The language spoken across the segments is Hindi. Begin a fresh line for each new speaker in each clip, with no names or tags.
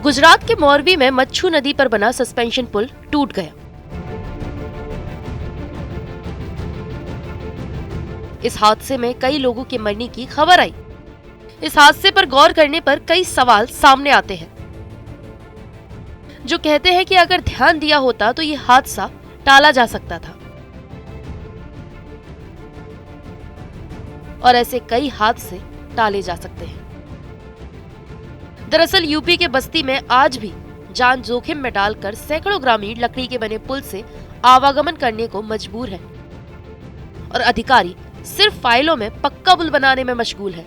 गुजरात के मोरबी में मच्छू नदी पर बना सस्पेंशन पुल टूट गया। इस हादसे में कई लोगों के मरने की खबर आई। इस हादसे पर गौर करने पर कई सवाल सामने आते हैं, जो कहते हैं कि अगर ध्यान दिया होता तो ये हादसा टाला जा सकता था। और ऐसे कई हादसे टाले जा सकते हैं। दरअसल यूपी के बस्ती में आज भी जान जोखिम में डालकर सैकड़ों ग्रामीण लकड़ी के बने पुल से आवागमन करने को मजबूर हैं और अधिकारी सिर्फ फाइलों में पक्का पुल बनाने में मशगूल है।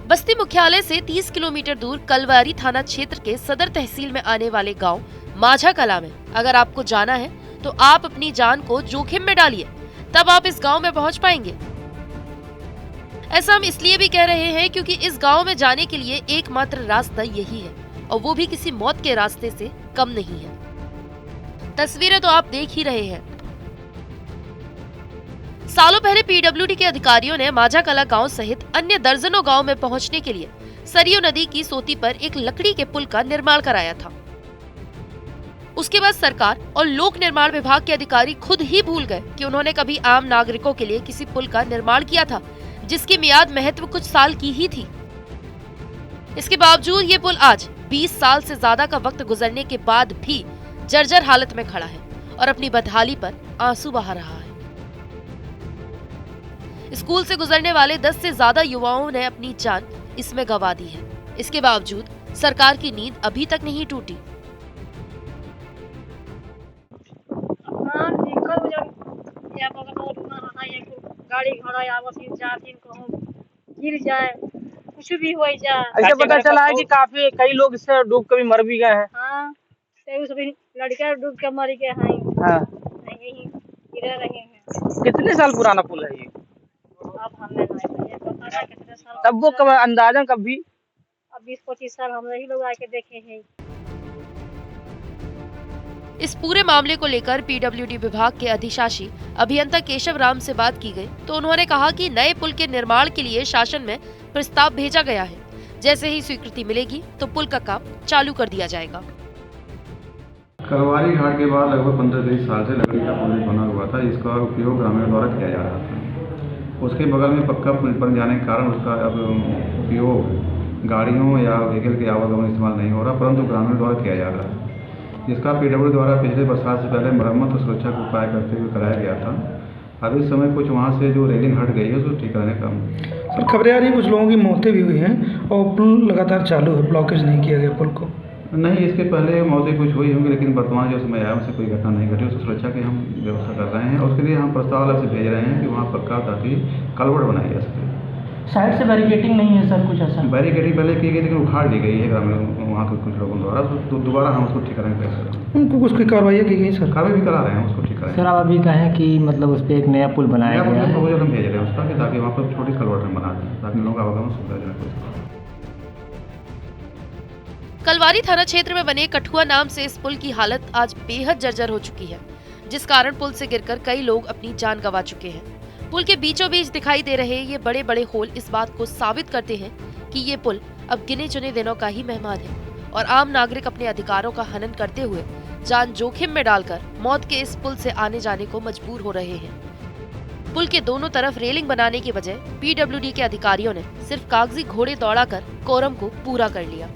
बस्ती मुख्यालय से 30 किलोमीटर दूर कलवारी थाना क्षेत्र के सदर तहसील में आने वाले गांव माझा कला में अगर आपको जाना है तो आप अपनी जान को जोखिम में डालिए, तब आप इस गांव में पहुंच पाएंगे। ऐसा हम इसलिए भी कह रहे हैं क्योंकि इस गांव में जाने के लिए एकमात्र रास्ता यही है और वो भी किसी मौत के रास्ते से कम नहीं है। तस्वीरें तो आप देख ही रहे हैं। सालों पहले पीडब्ल्यूडी के अधिकारियों ने माझा कला गांव सहित अन्य दर्जनों गांव में पहुंचने के लिए सरयू नदी की सोती पर एक लकड़ी के पुल का निर्माण कराया था। उसके बाद सरकार और लोक निर्माण विभाग के अधिकारी खुद ही भूल गए कि उन्होंने कभी आम नागरिकों के लिए किसी पुल का निर्माण किया था जिसकी मियाद महत्व कुछ साल की ही थी। इसके बावजूद ये पुल आज 20 साल से ज्यादा का वक्त गुजरने के बाद भी जर्जर हालत में खड़ा है और अपनी बदहाली पर आंसू बहा रहा है। स्कूल से गुजरने वाले 10 से ज्यादा युवाओं ने अपनी जान इसमें गंवा दी है। इसके बावजूद सरकार की नींद अभी तक नहीं टूटी।
गाड़ी घोड़ा आवश्यक 4 दिन को गिर जाए, कुछ भी हो जाए।
ऐसे पता चला है कि काफी कई लोग इससे डूब के भी मर भी गए हैं।
हाँ, सभी लड़के डूब के मर गए हैं।
हाँ,
यही गिर रहे हैं।
कितने साल पुराना पुल है ये?
अब हमने नहीं पता है कितने साल।
तब वो कब अंदाजन कब भी?
अब 20-25 साल हम ही लोग आके देखे हैं।
इस पूरे मामले को लेकर पीडब्ल्यूडी विभाग के अधिशासी अभियंता केशव राम से बात की गई तो उन्होंने कहा कि नए पुल के निर्माण के लिए शासन में प्रस्ताव भेजा गया है। जैसे ही स्वीकृति मिलेगी तो पुल का काम चालू कर दिया जाएगा।
कलवारी घाट के बाद लगभग 15-20 साल से लकड़ी का पुल बना हुआ था, जिसका उपयोग ग्रामीणों द्वारा किया जा रहा था। उसके बगल में पक्का पुल बन जाने के कारण उसका अब उपयोग गाड़ियों या व्हीकल के आवागमन इस्तेमाल नहीं हो रहा, परंतु ग्रामीणों द्वारा किया जा रहा है, जिसका पीडब्ल्यू द्वारा पिछले बरसात से पहले मरम्मत और सुरक्षा के उपाय करते हुए कराया गया था। अब इस समय कुछ वहाँ से जो रेलिंग हट गई है उसको ठीक करने का
सर खबरें आ रही है कुछ लोगों की मौतें भी हुई हैं और पुल लगातार चालू है, ब्लॉकेज नहीं किया गया पुल को।
नहीं, इसके पहले मौतें कुछ हुई होंगी, लेकिन वर्तमान जो समय आया उससे कोई घटना नहीं घटी। उसकी सुरक्षा की हम व्यवस्था कर रहे हैं और उसके लिए हम प्रस्ताव अलग से भेज रहे हैं कि वहाँ पक्का ताकि कलवर्ट बनाई जा सके।
साइड से बैरिकेटिंग नहीं है सर, कुछ ऐसा?
बैरिकेडिंग पहले की गई लेकिन उखाड़ दी गई है ग्रामीण वहाँ के कुछ लोगों द्वारा, तो दोबारा हम उसको ठीक करेंगे।
उनको कुछ कोई कार्रवाई की गई सर?
कार्रवाई भी करा रहे हैं, उसको ठीक करेंगे।
सर आप अभी कहें कि मतलब उस पर एक नया पुल बनाया गया है,
प्रपोजल हम भेज रहे हैं उसका कि ताकि वहाँ पर छोटी कलवर्ट हम बना दें ताकि लोगों का आवागमन सुविधाजनक हो सके।
कलवारी थाना क्षेत्र में बने कठुआ नाम से इस पुल की हालत आज बेहद जर्जर हो चुकी है, जिस कारण पुल से गिरकर कई लोग अपनी जान गंवा चुके हैं। पुल के बीचों बीच दिखाई दे रहे ये बड़े बड़े होल इस बात को साबित करते हैं कि ये पुल अब गिने चुने दिनों का ही मेहमान है और आम नागरिक अपने अधिकारों का हनन करते हुए जान जोखिम में डालकर मौत के इस पुल से आने जाने को मजबूर हो रहे हैं। पुल के दोनों तरफ रेलिंग बनाने की बजाय पीडब्ल्यूडी के अधिकारियों ने सिर्फ कागजी घोड़े दौड़ाकर कोरम को पूरा कर लिया।